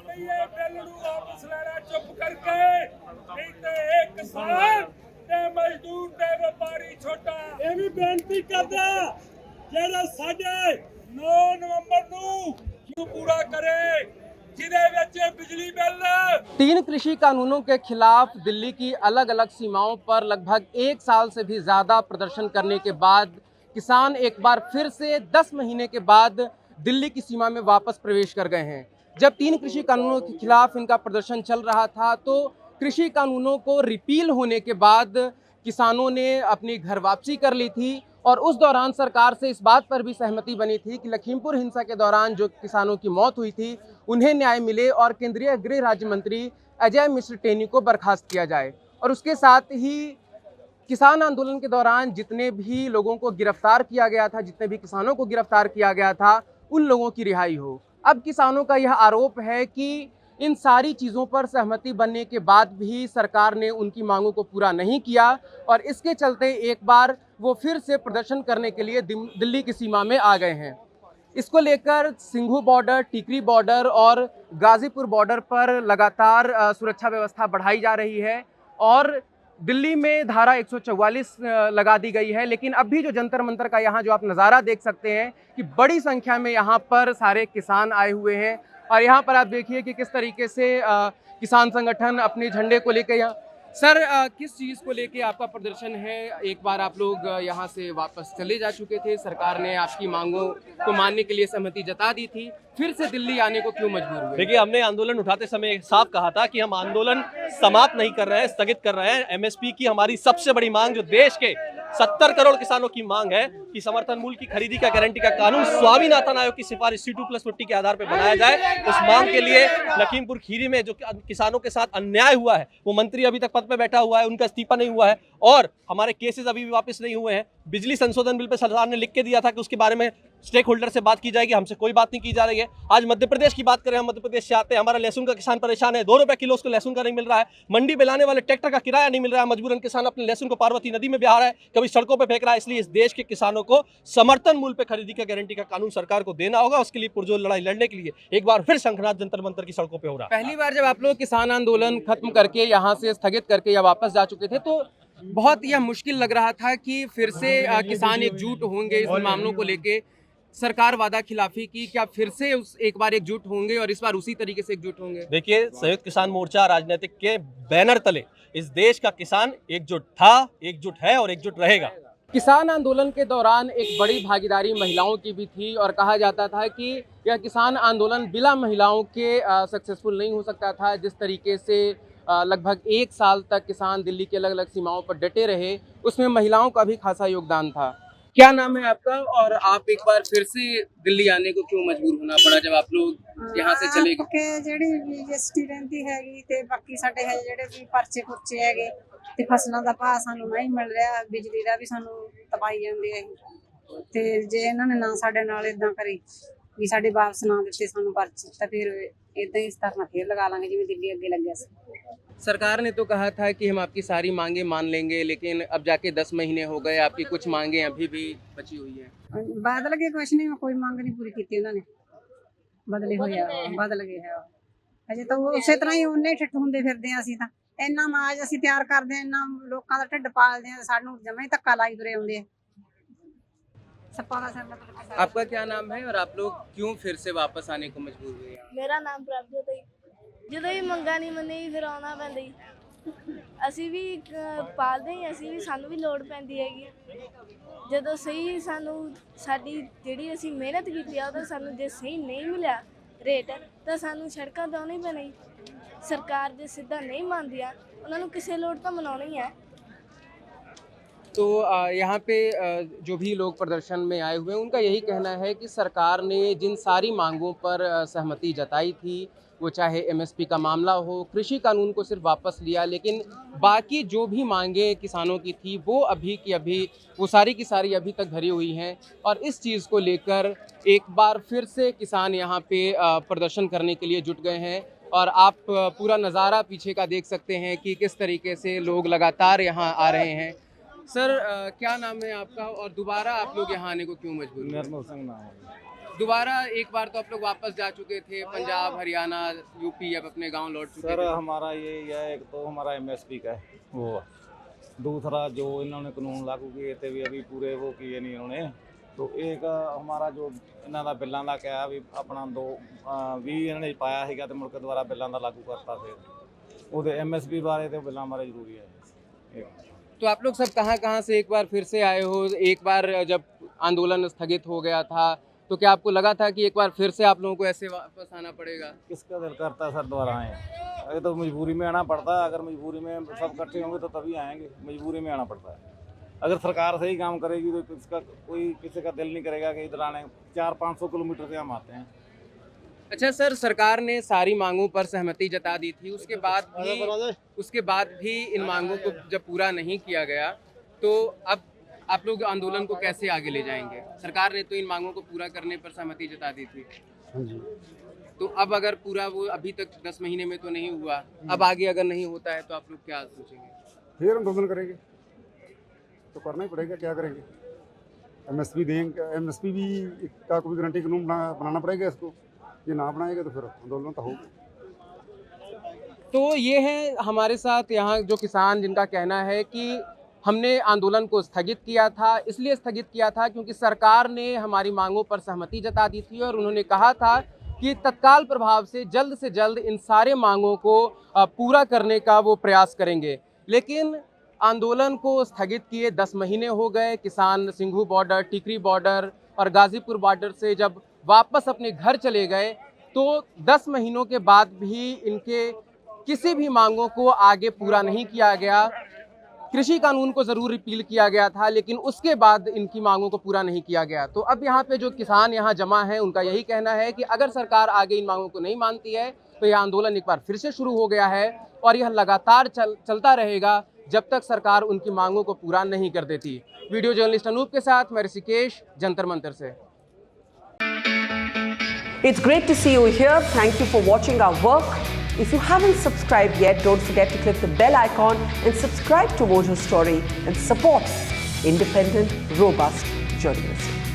ਕਹੀਏ ਬਿੱਲ ਨੂੰ ਵਾਪਸ ਲੈਣਾ ਚੁੱਪ ਕਰਕੇ, ਨਹੀਂ ਤੇ ਇਹ ਕਿਸਾਨ ਤੇ ਮਜ਼ਦੂਰ ਤੇ ਵਪਾਰੀ ਛੋਟਾ ਇਹ ਵੀ ਬੇਨਤੀ ਕਰਦਾ ਜਿਹੜਾ ਸਾਡੇ 9 ਨਵੰਬਰ ਨੂੰ ਪੂਰਾ करे जिदे विच बिजली बिल। 3 कृषि कानूनों के खिलाफ दिल्ली की अलग अलग सीमाओं पर लगभग 1 साल से भी ज़्यादा प्रदर्शन करने के बाद किसान एक बार फिर से 10 महीने के बाद दिल्ली की सीमा में वापस प्रवेश कर गए हैं। जब 3 कृषि कानूनों के खिलाफ इनका प्रदर्शन चल रहा था तो कृषि कानूनों को रिपील होने के बाद किसानों ने अपनी घर वापसी कर ली थी और उस दौरान सरकार से इस बात पर भी सहमति बनी थी कि लखीमपुर हिंसा के दौरान जो किसानों की मौत हुई थी उन्हें न्याय मिले और केंद्रीय गृह राज्य मंत्री अजय मिश्र टेनी को बर्खास्त किया जाए। और उसके साथ ही किसान आंदोलन के दौरान जितने भी लोगों को गिरफ्तार किया गया था, जितने भी किसानों को गिरफ्तार किया गया था, उन लोगों की रिहाई हो। अब किसानों का यह आरोप है कि इन सारी चीज़ों पर सहमति बनने के बाद भी सरकार ने उनकी मांगों को पूरा नहीं किया और इसके चलते एक बार वो फिर से प्रदर्शन करने के लिए दिल्ली की सीमा में आ गए हैं। इसको लेकर सिंघू बॉर्डर, टिकरी बॉर्डर और गाजीपुर बॉर्डर पर लगातार सुरक्षा व्यवस्था बढ़ाई जा रही है और दिल्ली में धारा 144 लगा दी गई है। लेकिन अभी जो जंतर मंतर का यहाँ जो आप नज़ारा देख सकते हैं कि बड़ी संख्या में यहाँ पर सारे किसान आए हुए हैं और यहाँ पर आप देखिए कि किस तरीके से किसान संगठन अपने झंडे को लेकर यहाँ। सर, किस चीज़ को लेके आपका प्रदर्शन है? एक बार आप लोग यहाँ से वापस चले जा चुके थे, सरकार ने आपकी मांगों को मानने के लिए सहमति जता दी थी, फिर से दिल्ली आने को क्यों मजबूर हुए? देखिए, हमने आंदोलन उठाते समय साफ कहा था कि हम आंदोलन समाप्त नहीं कर रहे हैं, स्थगित कर रहे हैं। एमएसपी की हमारी सबसे बड़ी मांग, जो देश के 70 करोड़ किसानों की मांग है कि समर्थन मूल्य की खरीदी का गारंटी का कानून स्वामीनाथन आयोग की सिफारिश C2+50 के आधार पर बनाया जाए। उस मांग के लिए लखीमपुर खीरी में जो किसानों के साथ अन्याय हुआ है, वो मंत्री अभी तक पद पे बैठा हुआ है, उनका इस्तीफा नहीं हुआ है और हमारे केसेस अभी भी वापस नहीं हुए हैं। बिजली संशोधन बिल पे सरकार ने लिख के दिया था कि उसके बारे में स्टेक होल्डर से बात की जाएगी, हमसे कोई बात नहीं की जा रही है। आज मध्य प्रदेश की बात करें, हम मध्य प्रदेश से आते हैं, हमारा लहसुन का किसान परेशान है, 2 रुपए किलो उसको लहसुन का नहीं मिल रहा है, मंडी पे लाने वाले ट्रैक्टर का किराया नहीं मिल रहा है, मजबूरन किसान अपने लहसुन को पार्वती नदी में बहा रहा है, कभी सड़कों पर फेंक रहा है। इसलिए इस देश के किसानों को समर्थन मूल्य पे खरीदी का गारंटी का कानून सरकार को देना होगा। उसके लिए पुरजोर लड़ाई लड़ने के लिए एक बार फिर शंखनाद जंतर मंतर की सड़कों पर हो रहा है। पहली बार जब आप लोग किसान आंदोलन खत्म करके यहाँ से स्थगित करके या वापस जा चुके थे तो बहुत यह मुश्किल लग रहा था कि फिर से किसान एकजुट होंगे इस मामलों को लेके। सरकार वादा खिलाफी की, क्या फिर से एक बार एकजुट होंगे और इस बार उसी तरीके से एकजुट होंगे? देखिए, संयुक्त किसान मोर्चा राजनीतिक के बैनर तले इस देश का किसान एकजुट था, एकजुट है और एकजुट रहेगा। किसान आंदोलन के दौरान एक बड़ी भागीदारी महिलाओं की भी थी और कहा जाता था कि यह किसान आंदोलन बिना महिलाओं के सक्सेसफुल नहीं हो सकता था। जिस तरीके से लगभग 1 साल तक किसान दिल्ली के अलग अलग सीमाओं पर डटे रहे, उसमें महिलाओं का भी खासा योगदान था। क्या नाम है आपका और आप एक बार फिर से दिल्ली आने को क्यों मजबूर होना पड़ा जब आप लोग यहाँ से चले गए? ਕਿ ਜਿਹੜੀ GST ਰਹਿੰਦੀ ਹੈਗੀ ਤੇ ਬਾਕੀ ਸਾਡੇ ਹੈ ਜਿਹੜੇ ਵੀ ਪਰਚੇ ਪੁਰਚੇ ਹੈਗੇ ਤੇ ਫਸਲਾਂ ਦਾ ਭਾਅ ਸਾਨੂੰ ਨਹੀਂ ਮਿਲ ਰਿਹਾ, ਬਿਜਲੀ ਦਾ ਵੀ ਸਾਨੂੰ ਤਪਾਈ ਜਾਂਦੀ ਹੈ ਤੇ ਜੇ ਇਹਨਾਂ ਨੇ ਨਾ ਸਾਡੇ ਨਾਲ ਇਦਾਂ ਕਰੀ ਵੀ ਸਾਡੇ ਵਾਪਸ ਨਾ ਦਿੱਤੇ ਸਾਨੂੰ ਪਰਚੇ ਤਾਂ ਫਿਰ ਇਦਾਂ ਹੀ ਧਰਨਾ ਫੇਰ ਲਗਾ ਲਾਂਗੇ ਜਿਵੇਂ ਦਿੱਲੀ ਅੱਗੇ ਲੱਗਿਆ ਸੀ। सरकार ने तो कहा था कि हम आपकी सारी मांगे मान लेंगे, लेकिन अब जाके 10 महीने हो गए, आपकी कुछ मांगे अभी भी बची हुई है। ਬਦਲ ਗਏ ਕੁਛ ਨਹੀਂ, ਕੋਈ ਮੰਗ ਨਹੀਂ ਪੂਰੀ ਕੀਤੀ ਉਹਨਾਂ ਨੇ, ਬਦਲੇ ਹੋਏ ਆ, ਬਦਲ ਗਏ ਹੈ ਅਜੇ ਤਾਂ ਉਹ ਉਸੇ ਤਰ੍ਹਾਂ ਹੀ ਉਹਨੇ ਠੱਠ ਹੁੰਦੇ ਫਿਰਦੇ ਆ। ਅਸੀਂ ਤਾਂ ਇੰਨਾ ਅਨਾਜ ਅਸੀਂ ਤਿਆਰ ਕਰਦੇ ਆ, ਇੰਨਾ ਲੋਕਾਂ ਦਾ ਢਿੱਡ ਪਾਲਦੇ ਆ, ਸਾਨੂੰ ਜਮਾਂ ਹੀ ਧੱਕਾ ਲਾਈ ਤੁਰੇ ਆਉਂਦੇ ਆ। आपका क्या नाम है और आप लोग क्यों फिर से वापस आने को मजबूर हुए? मेरा नाम प्रभजोत है। ਜਦੋਂ ਵੀ ਮੰਗਾਂ ਨਹੀਂ ਮੰਨੀ ਫਿਰ ਆਉਣਾ ਪੈਂਦਾ ਜੀ। ਅਸੀਂ ਵੀ ਪਾਲਦੇ ਹਾਂ, ਅਸੀਂ ਵੀ ਸਾਨੂੰ ਵੀ ਲੋੜ ਪੈਂਦੀ ਹੈਗੀ। ਜਦੋਂ ਸਹੀ ਸਾਨੂੰ ਸਾਡੀ ਜਿਹੜੀ ਅਸੀਂ ਮਿਹਨਤ ਕੀਤੀ ਆ ਉਹਦਾ ਸਾਨੂੰ ਜੇ ਸਹੀ ਨਹੀਂ ਮਿਲਿਆ ਰੇਟ ਤਾਂ ਸਾਨੂੰ ਸੜਕਾਂ ਤੇ ਆਉਣਾ ਹੀ ਪੈਣਾ ਜੀ। ਸਰਕਾਰ ਜੇ ਸਿੱਧਾ ਨਹੀਂ ਮੰਨਦੀ ਆ ਉਹਨਾਂ ਨੂੰ ਕਿਸੇ ਲੋੜ ਤਾਂ ਮਨਾਉਣੀ ਹੈ। तो यहाँ पे जो भी लोग प्रदर्शन में आए हुए हैं उनका यही कहना है कि सरकार ने जिन सारी मांगों पर सहमति जताई थी, वो चाहे MSP का मामला हो, कृषि कानून को सिर्फ वापस लिया, लेकिन बाकी जो भी मांगे किसानों की थी वो अभी की अभी वो सारी की सारी अभी तक धरी हुई हैं। और इस चीज़ को लेकर एक बार फिर से किसान यहाँ पे प्रदर्शन करने के लिए जुट गए हैं और आप पूरा नज़ारा पीछे का देख सकते हैं कि किस तरीके से लोग लगातार यहाँ आ रहे हैं। सर, क्या नाम है आपका और दोबारा आप लोग यहाँ आने को क्यों मजबूर? निर्मल सिंह नाम है। दोबारा एक बार तो आप लोग वापस जा चुके थे, पंजाब, हरियाणा, यूपी, अब अपने गांव लौट चुके सर थे। हमारा ये है, एक तो हमारा एमएसपी का है वो, दूसरा जो इन्होंने कानून लागू किए थे भी अभी पूरे वो किए नहीं इन्होंने, तो एक हमारा जो इन्हों का बिलों का क्या भी अपना 20 इन्होंने पाया है तो मुड़ के दोबारा बिलों का लागू करता, फिर वो एमएसपी बारे तो बिलों बारे जरूरी है। तो आप लोग सब कहाँ से एक बार फिर से आए हो? एक बार जब आंदोलन स्थगित हो गया था तो क्या आपको लगा था कि एक बार फिर से आप लोगों को ऐसे वापस आना पड़ेगा? किसका दिल करता है सर दोबारा आए? अरे तो मजबूरी में आना पड़ता है, अगर मजबूरी में सब इकट्ठे होंगे तो तभी आएंगे, मजबूरी में आना पड़ता है। अगर सरकार सही काम करेगी तो किसी का दिल नहीं करेगा कि इधर आने। 400-500 किलोमीटर से हम आते हैं। अच्छा सर, सरकार ने सारी मांगों पर सहमति जता दी थी, उसके बाद भी इन मांगों को जब पूरा नहीं किया गया तो अब आप लोग आंदोलन को कैसे आगे ले जाएंगे? सरकार ने तो इन मांगों को पूरा करने पर सहमति जता दी थी, तो अब अगर पूरा वो अभी तक 10 महीने में तो नहीं हुआ, अब आगे अगर नहीं होता है तो आप लोग क्या सोचेंगे? फिर आंदोलन करेंगे, तो करना ही पड़ेगा, क्या करेंगे? एमएसपी देंगे, एमएसपी भी का कोई गारंटी कानून बनाना पड़ेगा इसको, ये ना बनाएगा तो फिर आंदोलन तो होगा। तो ये है हमारे साथ यहाँ जो किसान, जिनका कहना है कि हमने आंदोलन को स्थगित किया था, इसलिए स्थगित किया था क्योंकि सरकार ने हमारी मांगों पर सहमति जता दी थी और उन्होंने कहा था कि तत्काल प्रभाव से जल्द इन सारे मांगों को पूरा करने का वो प्रयास करेंगे। लेकिन आंदोलन को स्थगित किए 10 महीने हो गए। किसान सिंघू बॉर्डर, टिकरी बॉर्डर और गाजीपुर बॉर्डर से जब वापस अपने घर चले गए तो 10 महीनों के बाद भी इनके किसी भी मांगों को आगे पूरा नहीं किया गया। कृषि कानून को ज़रूर रिपील किया गया था लेकिन उसके बाद इनकी मांगों को पूरा नहीं किया गया। तो अब यहाँ पे जो किसान यहाँ जमा हैं उनका यही कहना है कि अगर सरकार आगे इन मांगों को नहीं मानती है तो यह आंदोलन एक बार फिर से शुरू हो गया है और यह लगातार चलता रहेगा जब तक सरकार उनकी मांगों को पूरा नहीं कर देती। वीडियो जर्नलिस्ट अनूप के साथ मैं ऋषिकेश, जंतर मंतर से। It's great to see you here. Thank you for watching our work. If you haven't subscribed yet, don't forget to click the bell icon and subscribe to Mojo Story and support independent, robust journalism.